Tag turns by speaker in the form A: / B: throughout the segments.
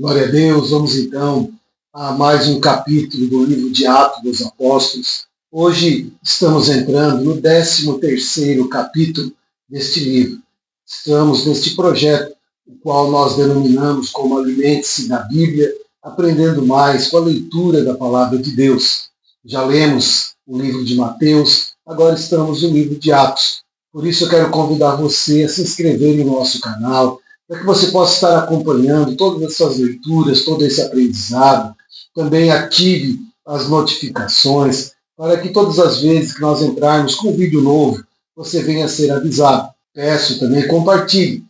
A: Glória a Deus, vamos então a mais um capítulo do livro de Atos dos Apóstolos. Hoje estamos entrando no 13º capítulo deste livro. Estamos neste projeto, o qual nós denominamos como Alimente-se da Bíblia, aprendendo mais com a leitura da Palavra de Deus. Já lemos o livro de Mateus, agora estamos no livro de Atos. Por isso eu quero convidar você a se inscrever no nosso canal, para que você possa estar acompanhando todas essas leituras, todo esse aprendizado. Também ative as notificações, para que todas as vezes que nós entrarmos com um vídeo novo, você venha a ser avisado. Peço também, compartilhe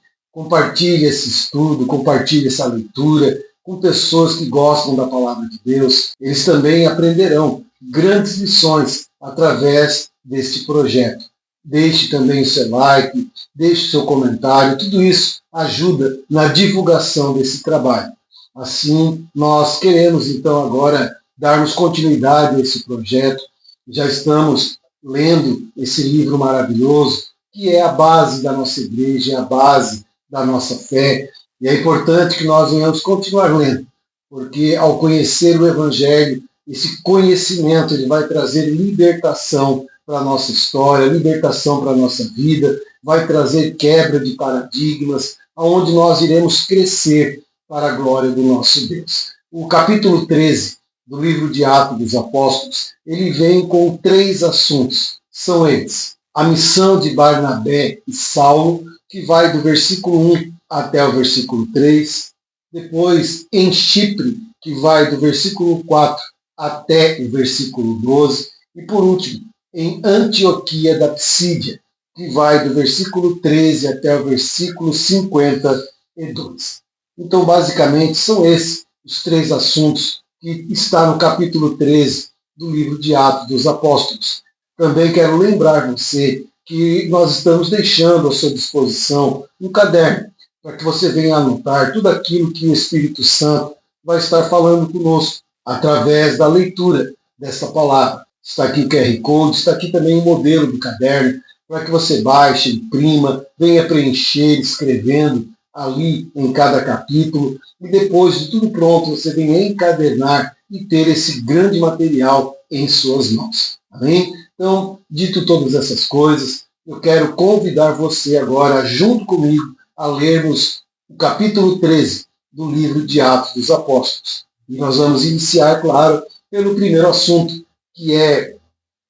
A: esse estudo, compartilhe essa leitura com pessoas que gostam da Palavra de Deus. Eles também aprenderão grandes lições através deste projeto. Deixe também o seu like, deixe o seu comentário, tudo isso ajuda na divulgação desse trabalho. Assim, nós queremos então agora darmos continuidade a esse projeto. Já estamos lendo esse livro maravilhoso, que é a base da nossa igreja, é a base da nossa fé. E é importante que nós venhamos continuar lendo, porque ao conhecer o Evangelho, esse conhecimento ele vai trazer libertação para a nossa história, libertação para a nossa vida, vai trazer quebra de paradigmas, onde nós iremos crescer para a glória do nosso Deus. O capítulo 13 do livro de Atos dos Apóstolos, ele vem com 3 assuntos. São eles: a missão de Barnabé e Saulo, que vai do versículo 1 até o versículo 3. Depois, em Chipre, que vai do versículo 4 até o versículo 12. E por último, em Antioquia da Psídia, que vai do versículo 13 até o versículo 52. Então, basicamente, são esses os 3 assuntos que estão no capítulo 13 do livro de Atos dos Apóstolos. Também quero lembrar você que nós estamos deixando à sua disposição um caderno, para que você venha anotar tudo aquilo que o Espírito Santo vai estar falando conosco, através da leitura dessa palavra. Está aqui o QR Code, está aqui também o modelo do caderno, para que você baixe, imprima, venha preencher, escrevendo ali em cada capítulo, e depois de tudo pronto, você venha encadernar e ter esse grande material em suas mãos. Amém? Então, dito todas essas coisas, eu quero convidar você agora, junto comigo, a lermos o capítulo 13 do livro de Atos dos Apóstolos. E nós vamos iniciar, claro, pelo primeiro assunto, que é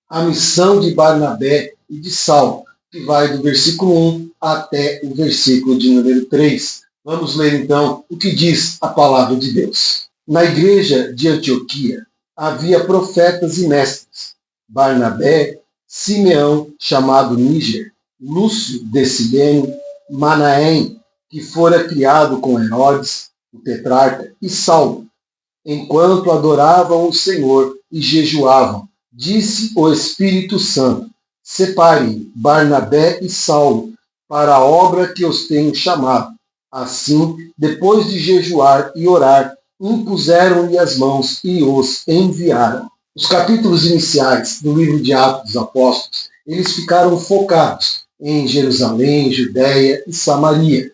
A: a missão de Barnabé e de Saulo, que vai do versículo 1 até o versículo de número 3. Vamos ler então o que diz a palavra de Deus. Na igreja de Antioquia havia profetas e mestres: Barnabé, Simeão, chamado Níger, Lúcio de Cirene, Manaém, que fora criado com Herodes, o tetrarca, e Saulo. Enquanto adoravam o Senhor e jejuavam, disse o Espírito Santo: separem Barnabé e Saulo para a obra que os tenho chamado. Assim, depois de jejuar e orar, impuseram-lhe as mãos e os enviaram. Os capítulos iniciais do livro de Atos dos Apóstolos, eles ficaram focados em Jerusalém, Judéia e Samaria,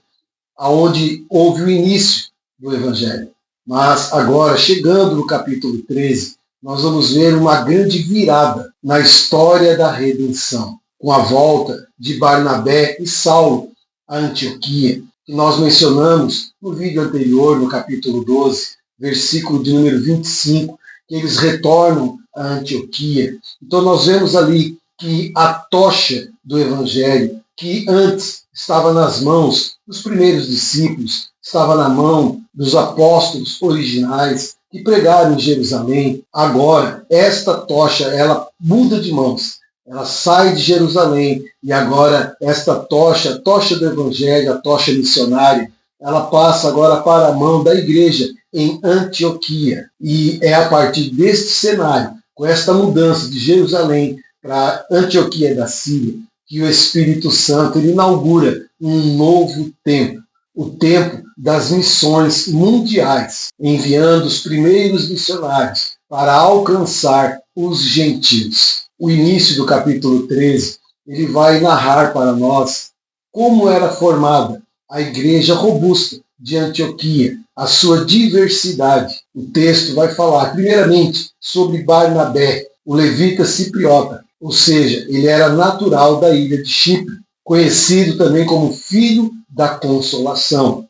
A: aonde houve o início do Evangelho. Mas agora, chegando no capítulo 13, nós vamos ver uma grande virada na história da redenção, com a volta de Barnabé e Saulo a Antioquia, que nós mencionamos no vídeo anterior, no capítulo 12, versículo de número 25, que eles retornam a Antioquia. Então nós vemos ali que a tocha do Evangelho, que antes estava nas mãos dos primeiros discípulos, estava na mão dos apóstolos originais que pregaram em Jerusalém. Agora, esta tocha, ela muda de mãos. Ela sai de Jerusalém e agora esta tocha, a tocha do Evangelho, a tocha missionária, ela passa agora para a mão da igreja em Antioquia. E é a partir deste cenário, com esta mudança de Jerusalém para Antioquia da Síria, que o Espírito Santo ele inaugura um novo tempo, o tempo das missões mundiais, enviando os primeiros missionários para alcançar os gentios. O início do capítulo 13, ele vai narrar para nós como era formada a igreja robusta de Antioquia, a sua diversidade. O texto vai falar, primeiramente, sobre Barnabé, o levita cipriota, ou seja, ele era natural da ilha de Chipre, conhecido também como filho da consolação.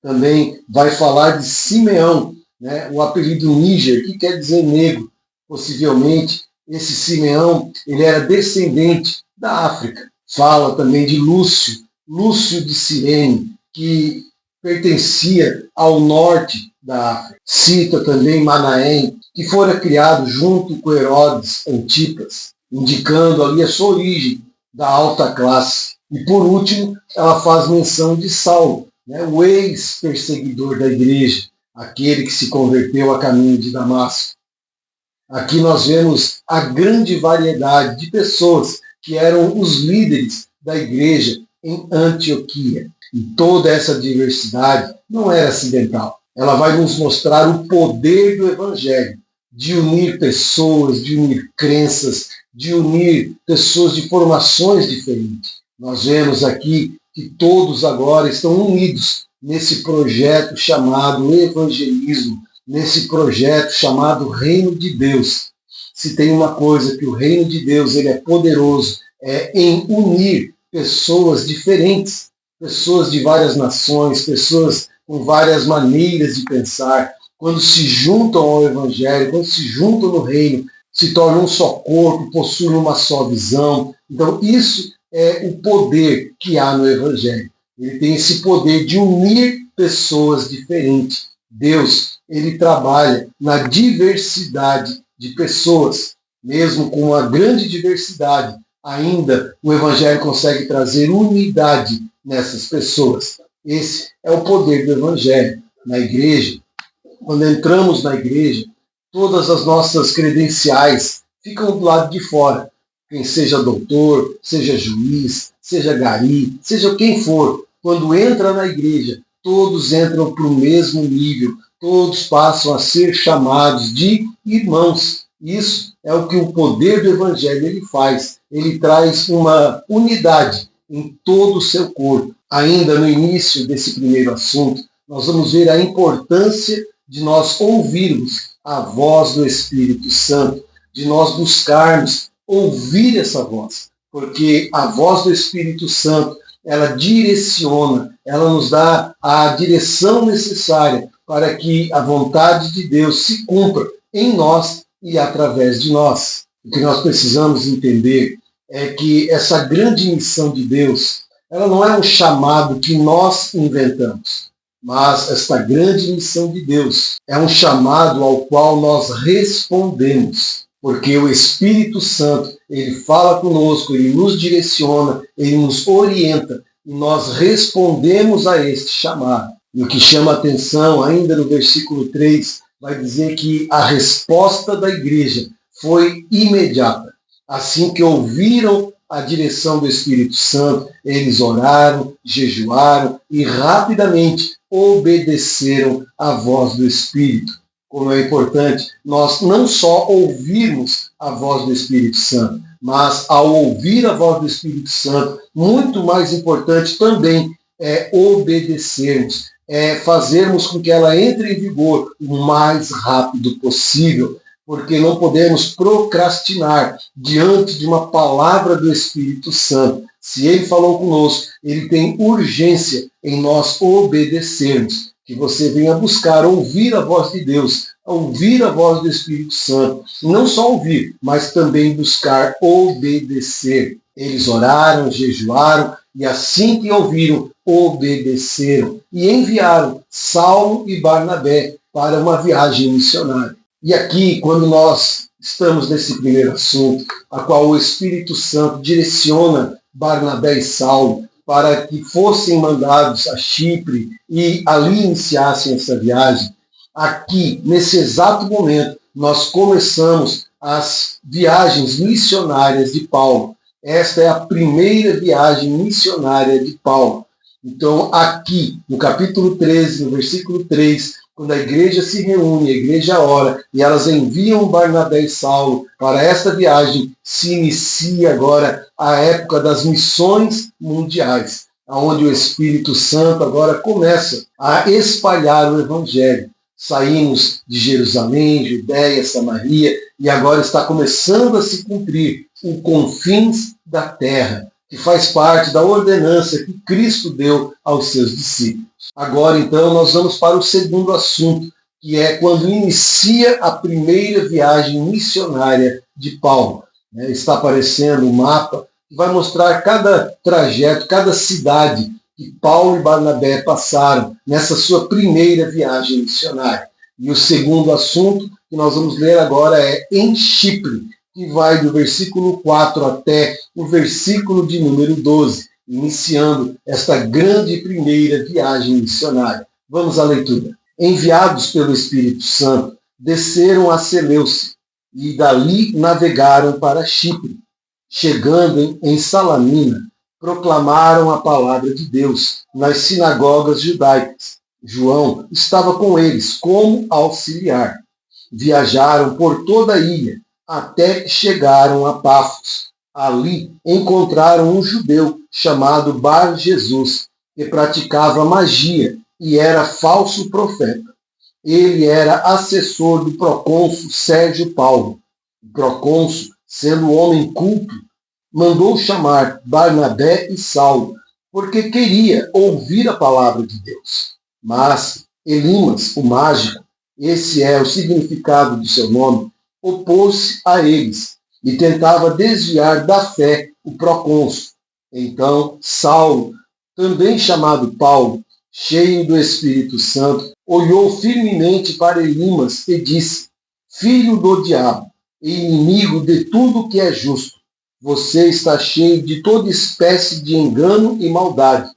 A: Também vai falar de Simeão, né, o apelido Níger, que quer dizer negro. Possivelmente, esse Simeão ele era descendente da África. Fala também de Lúcio de Cirene, que pertencia ao norte da África. Cita também Manaém, que fora criado junto com Herodes Antipas, indicando ali a sua origem da alta classe. E por último, ela faz menção de Saulo, né, o ex-perseguidor da igreja, aquele que se converteu a caminho de Damasco. Aqui nós vemos a grande variedade de pessoas que eram os líderes da igreja em Antioquia. E toda essa diversidade não era acidental. Ela vai nos mostrar o poder do Evangelho, de unir pessoas, de unir crenças, de unir pessoas de formações diferentes. Nós vemos aqui que todos agora estão unidos nesse projeto chamado evangelismo, nesse projeto chamado Reino de Deus. Se tem uma coisa que o Reino de Deus ele é poderoso, é em unir pessoas diferentes, pessoas de várias nações, pessoas com várias maneiras de pensar. Quando se juntam ao Evangelho, quando se juntam no Reino, se tornam um só corpo, possuem uma só visão. Então isso é o poder que há no Evangelho. Ele tem esse poder de unir pessoas diferentes. Deus, ele trabalha na diversidade de pessoas. Mesmo com uma grande diversidade, ainda o Evangelho consegue trazer unidade nessas pessoas. Esse é o poder do Evangelho. Na igreja, quando entramos na igreja, todas as nossas credenciais ficam do lado de fora. Quem seja doutor, seja juiz, seja gari, seja quem for, quando entra na igreja, todos entram para o mesmo nível, todos passam a ser chamados de irmãos. Isso é o que o poder do Evangelho ele faz. Ele traz uma unidade em todo o seu corpo. Ainda no início desse primeiro assunto, nós vamos ver a importância de nós ouvirmos a voz do Espírito Santo, de nós buscarmos ouvir essa voz, porque a voz do Espírito Santo, ela direciona, ela nos dá a direção necessária para que a vontade de Deus se cumpra em nós e através de nós. O que nós precisamos entender é que essa grande missão de Deus, ela não é um chamado que nós inventamos, mas esta grande missão de Deus é um chamado ao qual nós respondemos. Porque o Espírito Santo, ele fala conosco, ele nos direciona, ele nos orienta e nós respondemos a este chamado. E o que chama a atenção, ainda no versículo 3, vai dizer que a resposta da igreja foi imediata. Assim que ouviram a direção do Espírito Santo, eles oraram, jejuaram e rapidamente obedeceram à voz do Espírito. Como é importante nós não só ouvirmos a voz do Espírito Santo, mas ao ouvir a voz do Espírito Santo, muito mais importante também é obedecermos, é fazermos com que ela entre em vigor o mais rápido possível, porque não podemos procrastinar diante de uma palavra do Espírito Santo. Se ele falou conosco, ele tem urgência em nós obedecermos. Que você venha buscar ouvir a voz de Deus, ouvir a voz do Espírito Santo. Não só ouvir, mas também buscar obedecer. Eles oraram, jejuaram, e assim que ouviram, obedeceram. E enviaram Saulo e Barnabé para uma viagem missionária. E aqui, quando nós estamos nesse primeiro assunto, a qual o Espírito Santo direciona Barnabé e Saulo, para que fossem mandados a Chipre e ali iniciassem essa viagem. Aqui, nesse exato momento, nós começamos as viagens missionárias de Paulo. Esta é a primeira viagem missionária de Paulo. Então, aqui, no capítulo 13, no versículo 3, quando a igreja se reúne, a igreja ora, e elas enviam Barnabé e Saulo para esta viagem, se inicia agora a época das missões mundiais. onde o Espírito Santo agora começa a espalhar o Evangelho. Saímos de Jerusalém, Judéia, Samaria, e agora está começando a se cumprir os confins da terra, que faz parte da ordenança que Cristo deu aos seus discípulos. Agora, então, nós vamos para o segundo assunto, que é quando inicia a primeira viagem missionária de Paulo. Está aparecendo um mapa que vai mostrar cada trajeto, cada cidade que Paulo e Barnabé passaram nessa sua primeira viagem missionária. E o segundo assunto que nós vamos ler agora é em Chipre, que vai do versículo 4 até o versículo de número 12, iniciando esta grande primeira viagem missionária. Vamos à leitura. Enviados pelo Espírito Santo, desceram a Seleucia e dali navegaram para Chipre. Chegando em Salamina, proclamaram a palavra de Deus nas sinagogas judaicas. João estava com eles como auxiliar. Viajaram por toda a ilha, até chegaram a Pafos. Ali encontraram um judeu chamado Bar-Jesus, que praticava magia e era falso profeta. Ele era assessor do procônsul Sérgio Paulo. O procônsul, sendo homem culto, mandou chamar Barnabé e Saulo, porque queria ouvir a palavra de Deus. Mas Elimas, o mágico, esse é o significado do seu nome, opôs-se a eles e tentava desviar da fé o procônsul. Então Saulo, também chamado Paulo, cheio do Espírito Santo, olhou firmemente para Elimas e disse: Filho do diabo e inimigo de tudo que é justo, você está cheio de toda espécie de engano e maldade.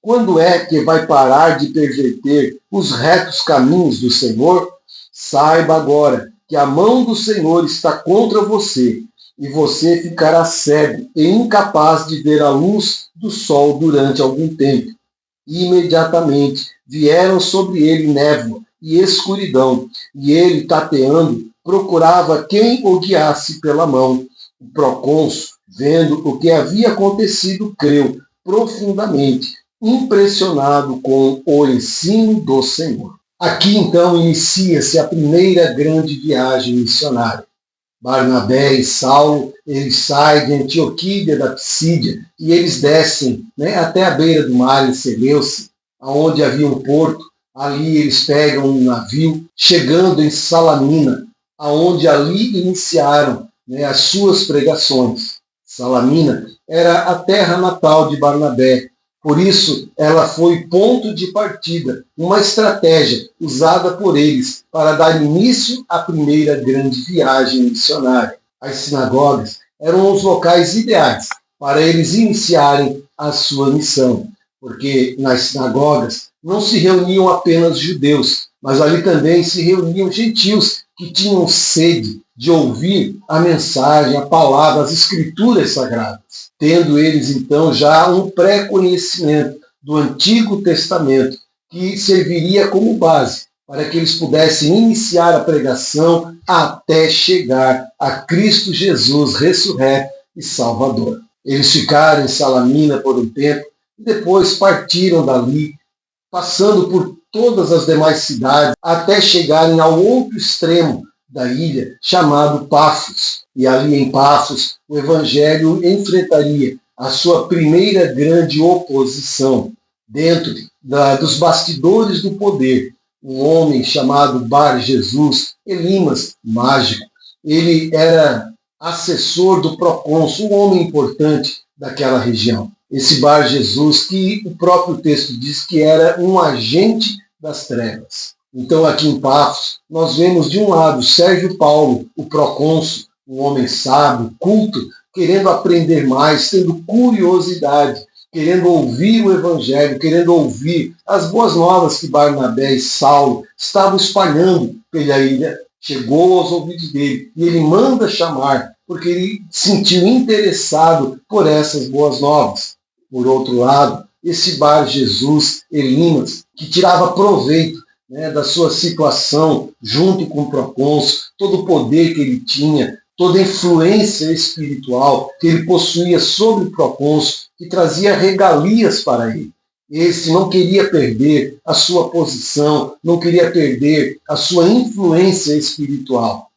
A: Quando é que vai parar de perverter os retos caminhos do Senhor? Saiba agora que a mão do Senhor está contra você, e você ficará cego e incapaz de ver a luz do sol durante algum tempo. E imediatamente vieram sobre ele névoa e escuridão, e ele, tateando, procurava quem o guiasse pela mão. O procônsul, vendo o que havia acontecido, creu profundamente, impressionado com o ensino do Senhor. Aqui então inicia-se a primeira grande viagem missionária. Barnabé e Saulo, eles saem de Antioquia da Psídia e eles descem até a beira do mar em Seleucia, onde havia um porto. Ali eles pegam um navio, chegando em Salamina, onde ali iniciaram as suas pregações. Salamina era a terra natal de Barnabé. Por isso, ela foi ponto de partida, uma estratégia usada por eles para dar início à primeira grande viagem missionária. As sinagogas eram os locais ideais para eles iniciarem a sua missão, porque nas sinagogas não se reuniam apenas judeus, mas ali também se reuniam gentios que tinham sede de ouvir a mensagem, a palavra, as escrituras sagradas, tendo eles então já um pré-conhecimento do Antigo Testamento, que serviria como base para que eles pudessem iniciar a pregação até chegar a Cristo Jesus ressurreto e Salvador. Eles ficaram em Salamina por um tempo e depois partiram dali, passando por todas as demais cidades, até chegarem ao outro extremo da ilha, chamado Pafos. E ali em Pafos, o Evangelho enfrentaria a sua primeira grande oposição. Dentro dos bastidores do poder, um homem chamado Bar-Jesus, Elimas, mágico. Ele era assessor do procônsul, um homem importante daquela região. Esse Bar-Jesus, que o próprio texto diz que era um agente das trevas. Então, aqui em Pafos, nós vemos de um lado Sérgio Paulo, o procônsul, um homem sábio, culto, querendo aprender mais, tendo curiosidade, querendo ouvir o Evangelho, querendo ouvir as boas novas que Barnabé e Saulo estavam espalhando pela ilha. Chegou aos ouvidos dele e ele manda chamar, porque ele se sentiu interessado por essas boas novas. Por outro lado, esse Bar-Jesus, Elimas, que tirava proveito da sua situação junto com o procônsul, todo o poder que ele tinha, toda a influência espiritual que ele possuía sobre o procônsul, que trazia regalias para ele. Esse não queria perder a sua posição, não queria perder a sua influência espiritual.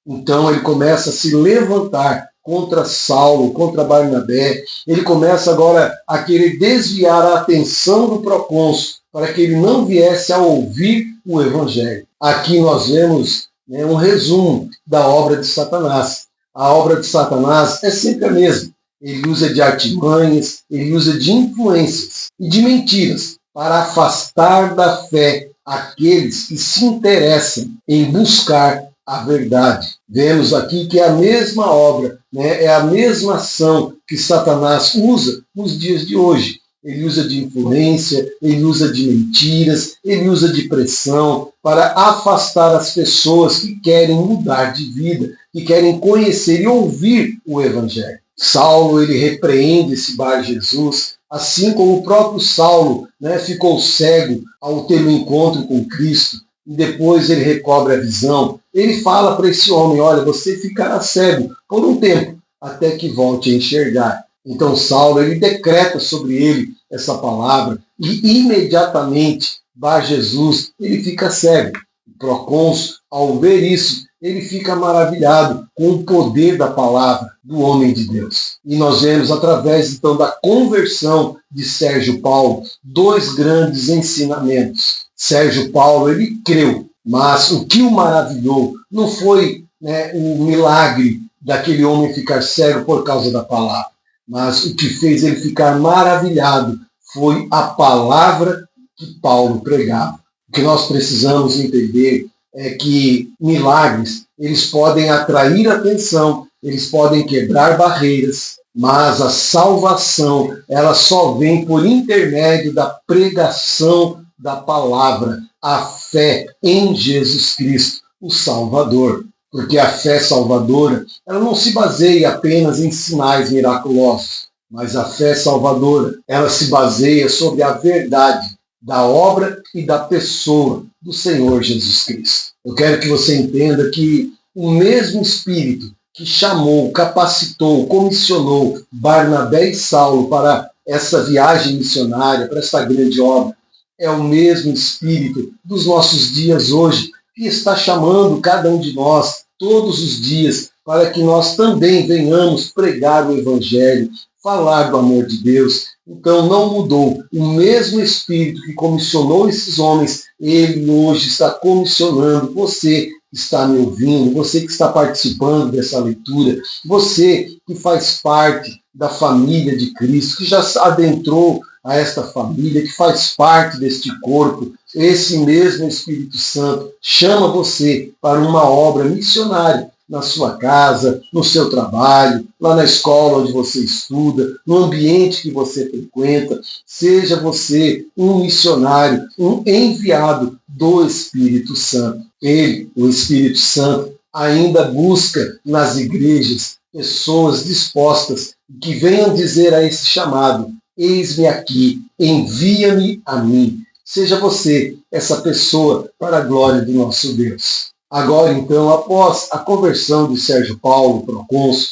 A: Então ele começa a se levantar contra Saulo, contra Barnabé. Ele começa agora a querer desviar a atenção do procônsul para que ele não viesse a ouvir o evangelho. Aqui nós vemos um resumo da obra de Satanás. A obra de Satanás é sempre a mesma. Ele usa de artimanhas, ele usa de influências e de mentiras para afastar da fé aqueles que se interessam em buscar a verdade. Vemos aqui que é a mesma obra, é a mesma ação que Satanás usa nos dias de hoje. Ele usa de influência, ele usa de mentiras, ele usa de pressão para afastar as pessoas que querem mudar de vida, que querem conhecer e ouvir o Evangelho. Saulo, ele repreende esse Bar Jesus, assim como o próprio Saulo ficou cego ao ter um encontro com Cristo, e depois ele recobre a visão. Ele fala para esse homem, olha, você ficará cego por um tempo, até que volte a enxergar. Então Saulo, ele decreta sobre ele essa palavra, e imediatamente Bar Jesus, ele fica cego. O procônsul, ao ver isso, ele fica maravilhado com o poder da palavra do homem de Deus. E nós vemos, através então da conversão de Sérgio Paulo, dois grandes ensinamentos. Sérgio Paulo, ele creu, mas o que o maravilhou não foi o milagre daquele homem ficar cego por causa da palavra, mas o que fez ele ficar maravilhado foi a palavra que Paulo pregava. O que nós precisamos entender é que milagres, eles podem atrair atenção, eles podem quebrar barreiras, mas a salvação, ela só vem por intermédio da pregação da palavra, a fé em Jesus Cristo, o Salvador. Porque a fé salvadora, ela não se baseia apenas em sinais miraculosos, mas a fé salvadora, ela se baseia sobre a verdade da obra e da pessoa do Senhor Jesus Cristo. Eu quero que você entenda que o mesmo Espírito que chamou, capacitou, comissionou Barnabé e Saulo para essa viagem missionária, para essa grande obra, é o mesmo Espírito dos nossos dias hoje, que está chamando cada um de nós todos os dias para que nós também venhamos pregar o Evangelho, falar do amor de Deus. Então não mudou. O mesmo Espírito que comissionou esses homens, ele hoje está comissionando você que está me ouvindo, você que está participando dessa leitura, você que faz parte da família de Cristo, que já adentrou a esta família, que faz parte deste corpo. Esse mesmo Espírito Santo chama você para uma obra missionária na sua casa, no seu trabalho, lá na escola onde você estuda, no ambiente que você frequenta. Seja você um missionário, um enviado do Espírito Santo. Ele, o Espírito Santo, ainda busca nas igrejas pessoas dispostas que venham dizer a esse chamado: eis-me aqui, envia-me a mim. Seja você essa pessoa para a glória do nosso Deus. Agora, então, após a conversão de Sérgio Paulo, procônsul,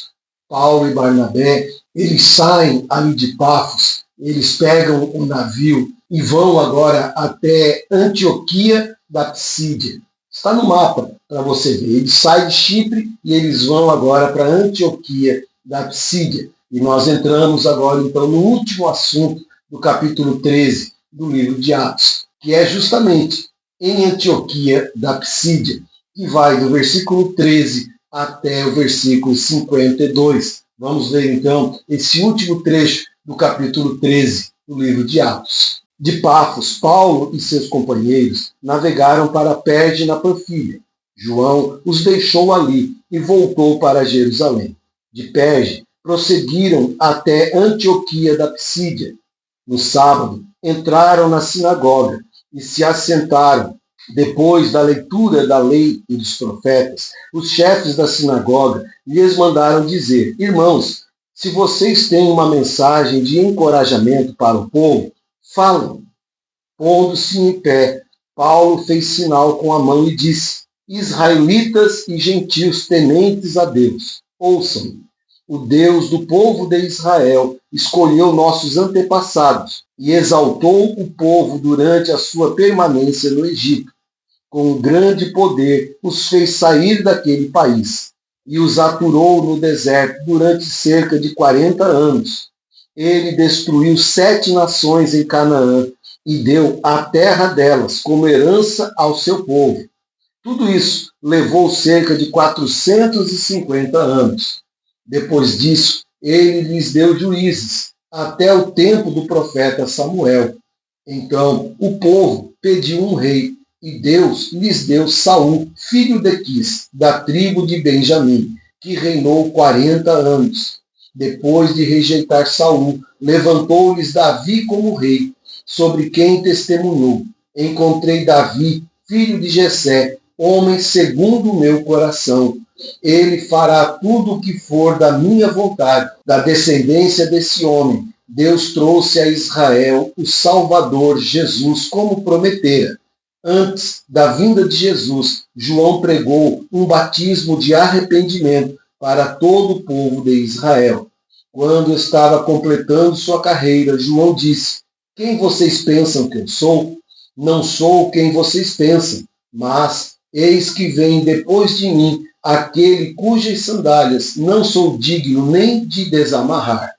A: Paulo e Barnabé, eles saem ali de Pafos, eles pegam um navio e vão agora até Antioquia da Psídia. Está no mapa para você ver. Eles saem de Chipre e eles vão agora para Antioquia da Psídia. E nós entramos agora, então, no último assunto do capítulo 13 do livro de Atos, que é justamente em Antioquia da Psídia, que vai do versículo 13 até o versículo 52. Vamos ver, então, esse último trecho do capítulo 13 do livro de Atos. De Pafos, Paulo e seus companheiros navegaram para Perge na Panfilha. João os deixou ali e voltou para Jerusalém. De Perge, prosseguiram até Antioquia da Psídia. No sábado, entraram na sinagoga e se assentaram. Depois da leitura da lei e dos profetas, os chefes da sinagoga lhes mandaram dizer: irmãos, se vocês têm uma mensagem de encorajamento para o povo, falem. Pondo-se em pé, Paulo fez sinal com a mão e disse: israelitas e gentios tementes a Deus, ouçam-me. O Deus do povo de Israel escolheu nossos antepassados e exaltou o povo durante a sua permanência no Egito. Com grande poder os fez sair daquele país e os aturou no deserto durante cerca de 40 anos. Ele destruiu 7 nações em Canaã e deu a terra delas como herança ao seu povo. Tudo isso levou cerca de 450 anos. Depois disso, ele lhes deu juízes, até o tempo do profeta Samuel. Então o povo pediu um rei, e Deus lhes deu Saul, filho de Quis, da tribo de Benjamim, que reinou 40 anos. Depois de rejeitar Saul, levantou-lhes Davi como rei, sobre quem testemunhou: encontrei Davi, filho de Jessé, homem segundo o meu coração. Ele fará tudo o que for da minha vontade. Da descendência desse homem, Deus trouxe a Israel o Salvador Jesus, como prometera. Antes da vinda de Jesus, João pregou um batismo de arrependimento para todo o povo de Israel. Quando estava completando sua carreira, João disse: quem vocês pensam que eu sou? Não sou quem vocês pensam, mas eis que vem depois de mim aquele cujas sandálias não sou digno nem de desamarrar.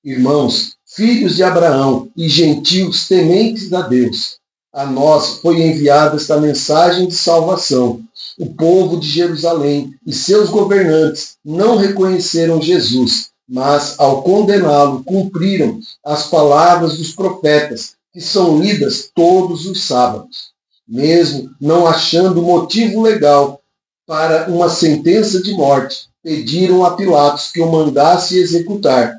A: Irmãos, filhos de Abraão e gentios tementes a Deus, a nós foi enviada esta mensagem de salvação. O povo de Jerusalém e seus governantes não reconheceram Jesus, mas, ao condená-lo, cumpriram as palavras dos profetas, que são lidas todos os sábados. Mesmo não achando motivo legal para uma sentença de morte, pediram a Pilatos que o mandasse executar.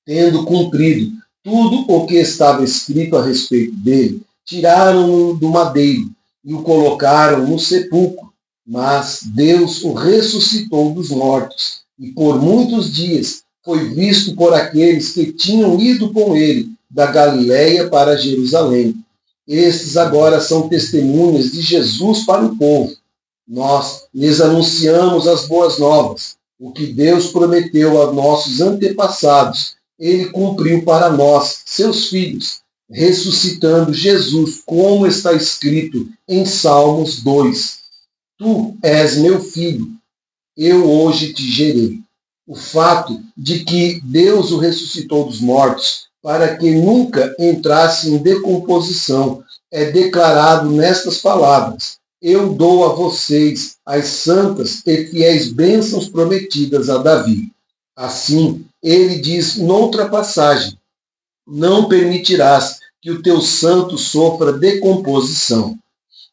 A: Tendo cumprido tudo o que estava escrito a respeito dele, tiraram-no do madeiro e o colocaram no sepulcro. Mas Deus o ressuscitou dos mortos, e por muitos dias foi visto por aqueles que tinham ido com ele da Galiléia para Jerusalém. Estes agora são testemunhas de Jesus para o povo. Nós lhes anunciamos as boas novas. O que Deus prometeu a nossos antepassados, ele cumpriu para nós, seus filhos, ressuscitando Jesus, como está escrito em Salmos 2. Tu és meu filho, eu hoje te gerei. O fato de que Deus o ressuscitou dos mortos para que nunca entrasse em decomposição é declarado nestas palavras: eu dou a vocês as santas e fiéis bênçãos prometidas a Davi. Assim, ele diz noutra passagem: não permitirás que o teu santo sofra decomposição.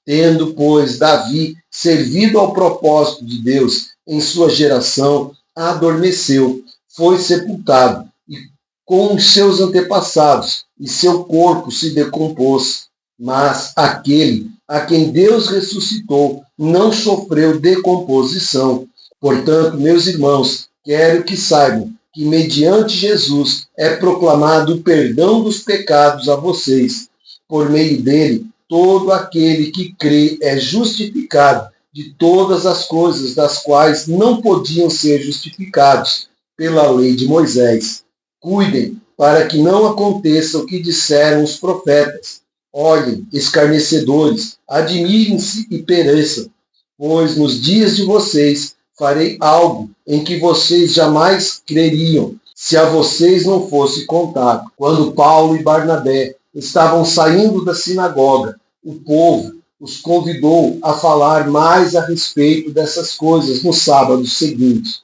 A: Tendo, pois, Davi servido ao propósito de Deus em sua geração, adormeceu, foi sepultado, e com os seus antepassados, e seu corpo se decompôs. Mas aquele a quem Deus ressuscitou não sofreu decomposição. Portanto, meus irmãos, quero que saibam que mediante Jesus é proclamado o perdão dos pecados a vocês. Por meio dele, todo aquele que crê é justificado de todas as coisas das quais não podiam ser justificados pela lei de Moisés. Cuidem para que não aconteça o que disseram os profetas. Olhem, escarnecedores, admirem-se e pereçam, pois nos dias de vocês farei algo em que vocês jamais creriam, se a vocês não fosse contado. Quando Paulo e Barnabé estavam saindo da sinagoga, o povo os convidou a falar mais a respeito dessas coisas no sábado seguinte.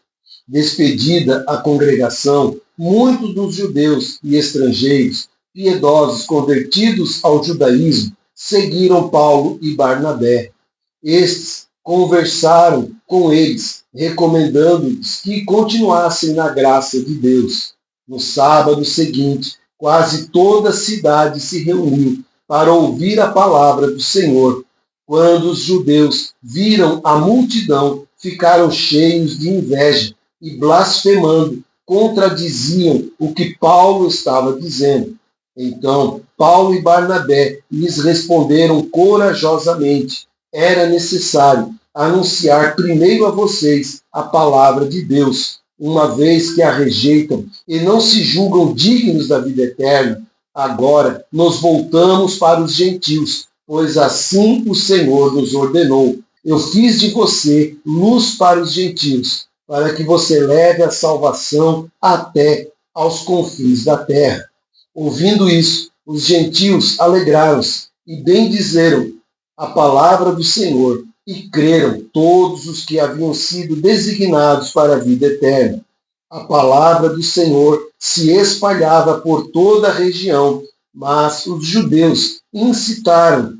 A: Despedida a congregação, muitos dos judeus e estrangeiros, piedosos convertidos ao judaísmo, seguiram Paulo e Barnabé. Estes conversaram com eles, recomendando-lhes que continuassem na graça de Deus. No sábado seguinte, quase toda a cidade se reuniu para ouvir a palavra do Senhor. Quando os judeus viram a multidão, ficaram cheios de inveja e, blasfemando, contradiziam o que Paulo estava dizendo. Então, Paulo e Barnabé lhes responderam corajosamente: era necessário anunciar primeiro a vocês a palavra de Deus. uma vez que a rejeitam e não se julgam dignos da vida eterna, agora nos voltamos para os gentios, pois assim o Senhor nos ordenou. Eu fiz de você luz para os gentios, para que você leve a salvação até aos confins da terra. Ouvindo isso, os gentios alegraram-se e bendizeram a palavra do Senhor, e creram todos os que haviam sido designados para a vida eterna. A palavra do Senhor se espalhava por toda a região, mas os judeus incitaram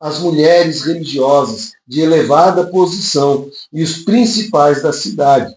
A: as mulheres religiosas de elevada posição e os principais da cidade,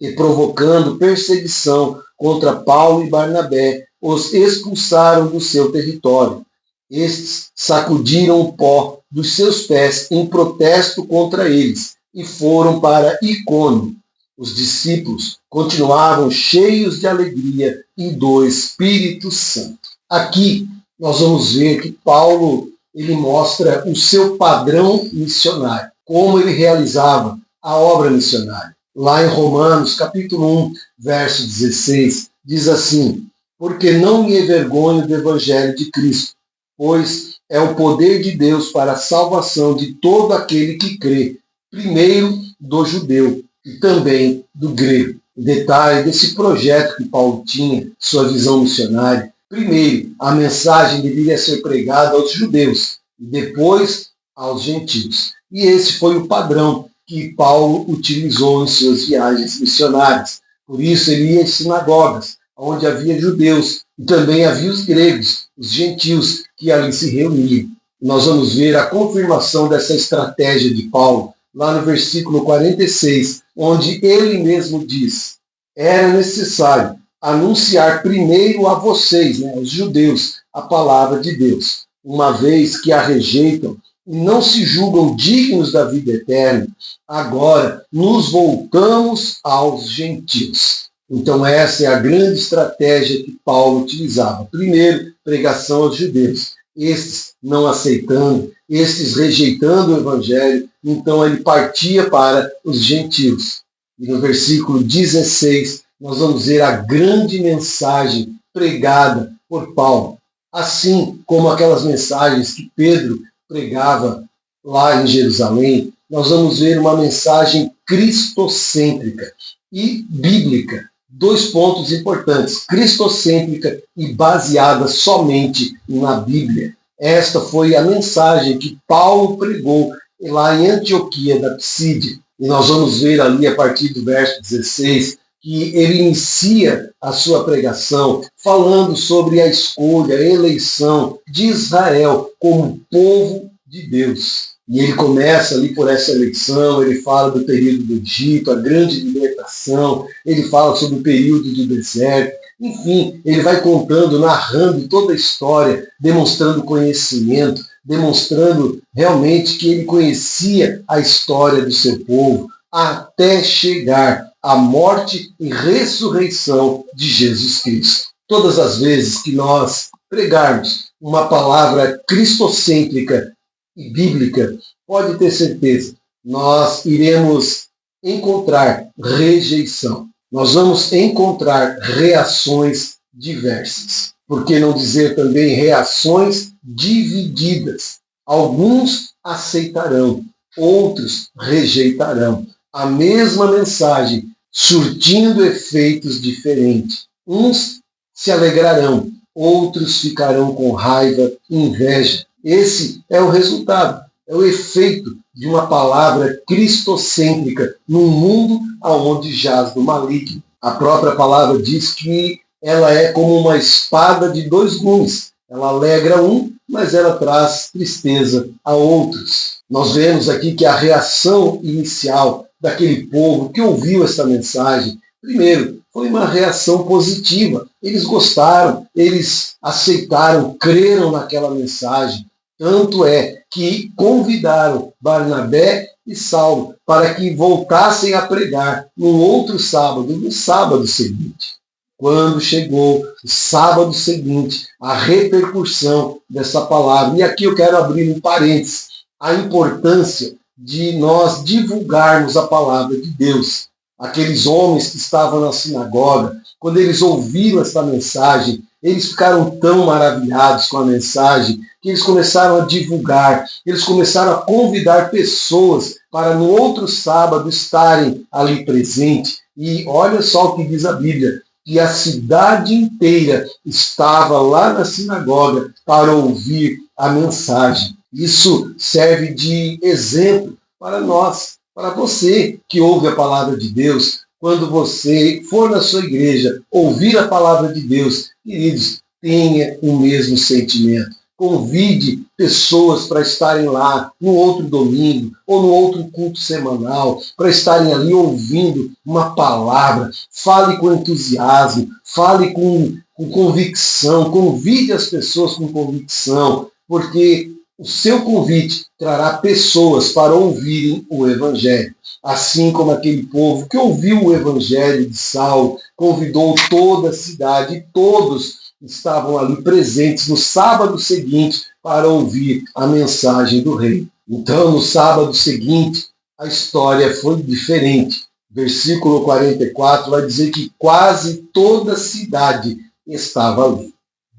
A: e provocando perseguição contra Paulo e Barnabé, os expulsaram do seu território. Estes sacudiram o pó dos seus pés em protesto contra eles e foram para Icônio. Os discípulos continuavam cheios de alegria e do Espírito Santo. Aqui nós vamos ver que Paulo ele mostra o seu padrão missionário, como ele realizava a obra missionária. Lá em Romanos, capítulo 1, verso 16, diz assim: porque não me envergonho do evangelho de Cristo, pois é o poder de Deus para a salvação de todo aquele que crê, primeiro do judeu e também do grego. O detalhe desse projeto que Paulo tinha, sua visão missionária: primeiro, a mensagem deveria ser pregada aos judeus e depois aos gentios. E esse foi o padrão que Paulo utilizou em suas viagens missionárias. Por isso ele ia às sinagogas, onde havia judeus, e também havia os gregos, os gentios, que ali se reuniam. Nós vamos ver a confirmação dessa estratégia de Paulo, lá no versículo 46, onde ele mesmo diz: era necessário anunciar primeiro a vocês, os judeus, a palavra de Deus, uma vez que a rejeitam e não se julgam dignos da vida eterna, agora nos voltamos aos gentios. Então essa é a grande estratégia que Paulo utilizava. Primeiro, pregação aos judeus. Estes não aceitando, estes rejeitando o evangelho, então ele partia para os gentios. E no versículo 16, nós vamos ver a grande mensagem pregada por Paulo. Assim como aquelas mensagens que Pedro pregava lá em Jerusalém, nós vamos ver uma mensagem cristocêntrica e bíblica. Dois pontos importantes: cristocêntrica e baseada somente na Bíblia. Esta foi a mensagem que Paulo pregou lá em Antioquia da Psídia. E nós vamos ver ali, a partir do verso 16, que ele inicia a sua pregação falando sobre a escolha, a eleição de Israel como povo de Deus. E ele começa ali por essa eleição, ele fala do período do Egito, a grande libertação, ele fala sobre o período do deserto. Enfim, ele vai contando, narrando toda a história, demonstrando conhecimento, demonstrando realmente que ele conhecia a história do seu povo, até chegar à morte e ressurreição de Jesus Cristo. Todas as vezes que nós pregarmos uma palavra cristocêntrica e bíblica, pode ter certeza, nós iremos encontrar rejeição. Nós vamos encontrar reações diversas. Por que não dizer também reações divididas? Alguns aceitarão, outros rejeitarão a mesma mensagem, surtindo efeitos diferentes. Uns se alegrarão, outros ficarão com raiva e inveja. Esse é o resultado, é o efeito de uma palavra cristocêntrica num mundo onde jaz do maligno. A própria palavra diz que ela é como uma espada de dois gumes. Ela alegra um, mas ela traz tristeza a outros. Nós vemos aqui que a reação inicial daquele povo que ouviu essa mensagem, primeiro, foi uma reação positiva. Eles gostaram, eles aceitaram, creram naquela mensagem. Tanto é que convidaram Barnabé e Saulo para que voltassem a pregar no outro sábado, no sábado seguinte. Quando chegou o sábado seguinte, a repercussão dessa palavra. E aqui eu quero abrir um parênteses: a importância de nós divulgarmos a palavra de Deus. aqueles homens que estavam na sinagoga, quando eles ouviram esta mensagem, eles ficaram tão maravilhados com a mensagem que eles começaram a divulgar, eles começaram a convidar pessoas para no outro sábado estarem ali presentes. E olha só o que diz a Bíblia, que a cidade inteira estava lá na sinagoga para ouvir a mensagem. Isso serve de exemplo para nós, para você que ouve a palavra de Deus. Quando você for na sua igreja ouvir a palavra de Deus, queridos, tenha o mesmo sentimento. Convide pessoas para estarem lá no outro domingo ou no outro culto semanal, para estarem ali ouvindo uma palavra. Fale com entusiasmo, fale com convicção, convide as pessoas com convicção, porque o seu convite trará pessoas para ouvirem o Evangelho. Assim como aquele povo que ouviu o Evangelho de Saulo, convidou toda a cidade e todos estavam ali presentes no sábado seguinte para ouvir a mensagem do rei. Então, no sábado seguinte, a história foi diferente. Versículo 44 vai dizer que quase toda a cidade estava ali.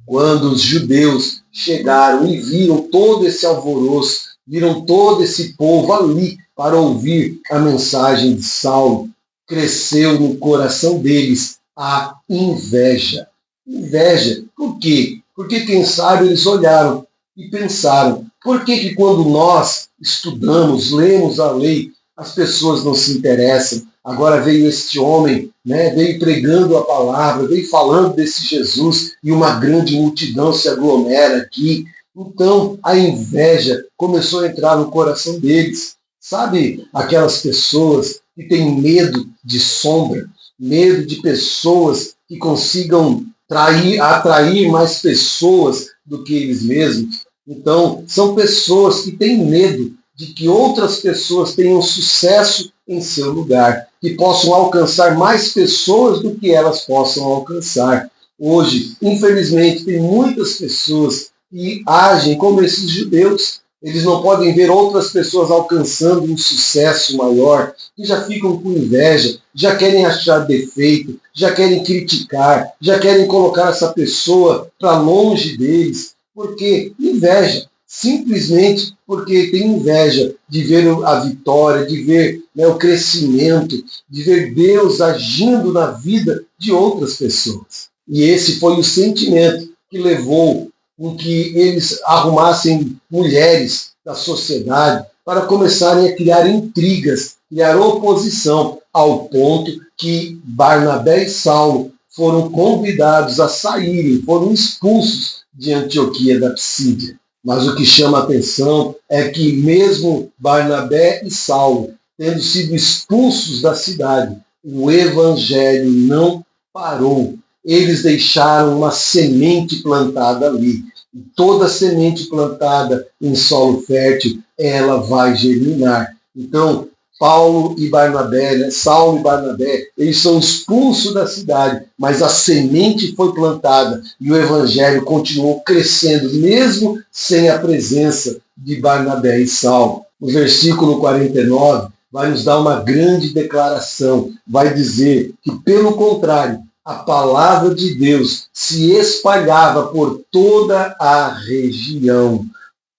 A: Quando os judeus chegaram e viram todo esse alvoroço, viram todo esse povo ali para ouvir a mensagem de Saulo, cresceu no coração deles a inveja. Inveja. Por quê? Porque, quem sabe, eles olharam e pensaram, por que quando nós estudamos, lemos a lei, as pessoas não se interessam? Agora veio este homem, veio pregando a palavra, veio falando desse Jesus e uma grande multidão se aglomera aqui. Então a inveja começou a entrar no coração deles. Sabe aquelas pessoas que têm medo de sombra, medo de pessoas que consigam atrair mais pessoas do que eles mesmos? Então são pessoas que têm medo de que outras pessoas tenham sucesso em seu lugar, que possam alcançar mais pessoas do que elas possam alcançar. Hoje, infelizmente, tem muitas pessoas que agem como esses judeus. Eles não podem ver outras pessoas alcançando um sucesso maior, que já ficam com inveja, já querem achar defeito, já querem criticar, já querem colocar essa pessoa para longe deles. Por quê? Inveja. Simplesmente porque tem inveja de ver a vitória, de ver o crescimento, de ver Deus agindo na vida de outras pessoas. E esse foi o sentimento que levou com que eles arrumassem mulheres da sociedade para começarem a criar intrigas, criar oposição, ao ponto que Barnabé e Saulo foram convidados a saírem, foram expulsos de Antioquia da Psídia. Mas o que chama a atenção é que mesmo Barnabé e Saulo, tendo sido expulsos da cidade, o evangelho não parou. Eles deixaram uma semente plantada ali. E toda semente plantada em solo fértil, ela vai germinar. Então, Saulo e Barnabé, eles são expulsos da cidade, mas a semente foi plantada e o evangelho continuou crescendo, mesmo sem a presença de Barnabé e Saulo. No versículo 49, vai nos dar uma grande declaração, vai dizer que, pelo contrário, a palavra de Deus se espalhava por toda a região.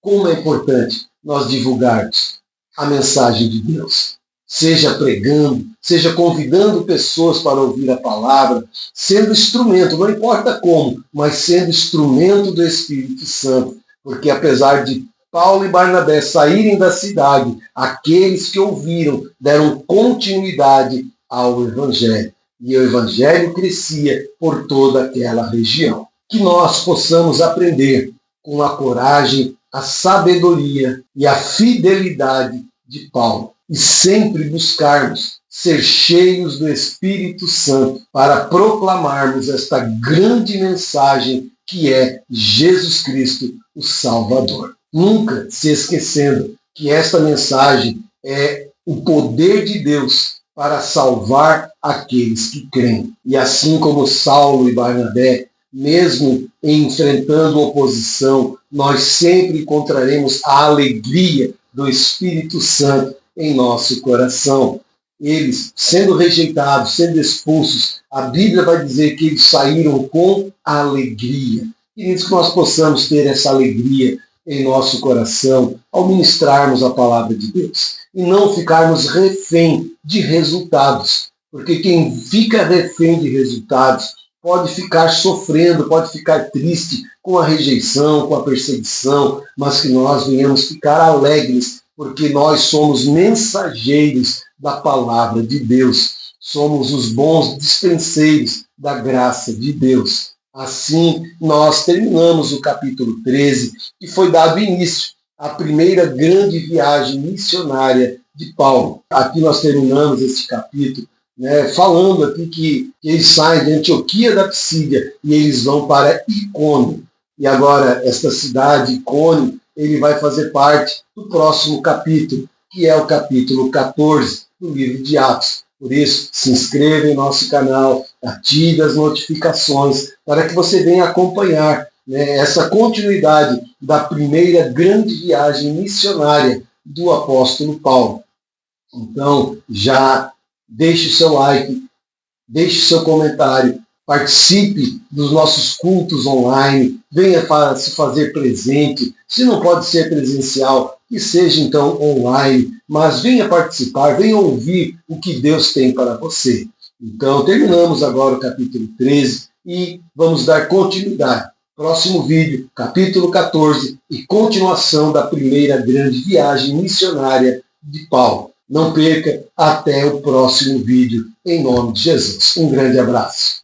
A: Como é importante nós divulgarmos a mensagem de Deus. Seja pregando, seja convidando pessoas para ouvir a palavra, sendo instrumento, não importa como, mas sendo instrumento do Espírito Santo. Porque apesar de Paulo e Barnabé saírem da cidade, aqueles que ouviram deram continuidade ao Evangelho. E o Evangelho crescia por toda aquela região. Que nós possamos aprender com a coragem, a sabedoria e a fidelidade de Paulo. E sempre buscarmos ser cheios do Espírito Santo para proclamarmos esta grande mensagem que é Jesus Cristo, o Salvador. Nunca se esquecendo que esta mensagem é o poder de Deus para salvar aqueles que creem. E assim como Saulo e Barnabé, mesmo enfrentando oposição, nós sempre encontraremos a alegria do Espírito Santo em nosso coração. eles, sendo rejeitados, sendo expulsos, a Bíblia vai dizer que eles saíram com alegria. Queridos, que nós possamos ter essa alegria em nosso coração ao ministrarmos a palavra de Deus e não ficarmos refém de resultados, porque quem fica refém de resultados pode ficar sofrendo, pode ficar triste com a rejeição, com a perseguição, mas que nós venhamos ficar alegres, porque nós somos mensageiros da palavra de Deus, somos os bons dispenseiros da graça de Deus. Assim, nós terminamos o capítulo 13, que foi dado início à primeira grande viagem missionária de Paulo. Aqui nós terminamos este capítulo, falando aqui que eles saem de Antioquia da Psídia e eles vão para Icônio. E agora, esta cidade, Icônio, ele vai fazer parte do próximo capítulo, que é o capítulo 14 do livro de Atos. Por isso, se inscreva em nosso canal, ative as notificações, para que você venha acompanhar essa continuidade da primeira grande viagem missionária do apóstolo Paulo. Então, já deixe o seu like, deixe o seu comentário, participe dos nossos cultos online, venha se fazer presente. Se não pode ser presencial, que seja então online, mas venha participar, venha ouvir o que Deus tem para você. Então, terminamos agora o capítulo 13 e vamos dar continuidade. Próximo vídeo, capítulo 14 e continuação da primeira grande viagem missionária de Paulo. Não perca, até o próximo vídeo, em nome de Jesus. Um grande abraço.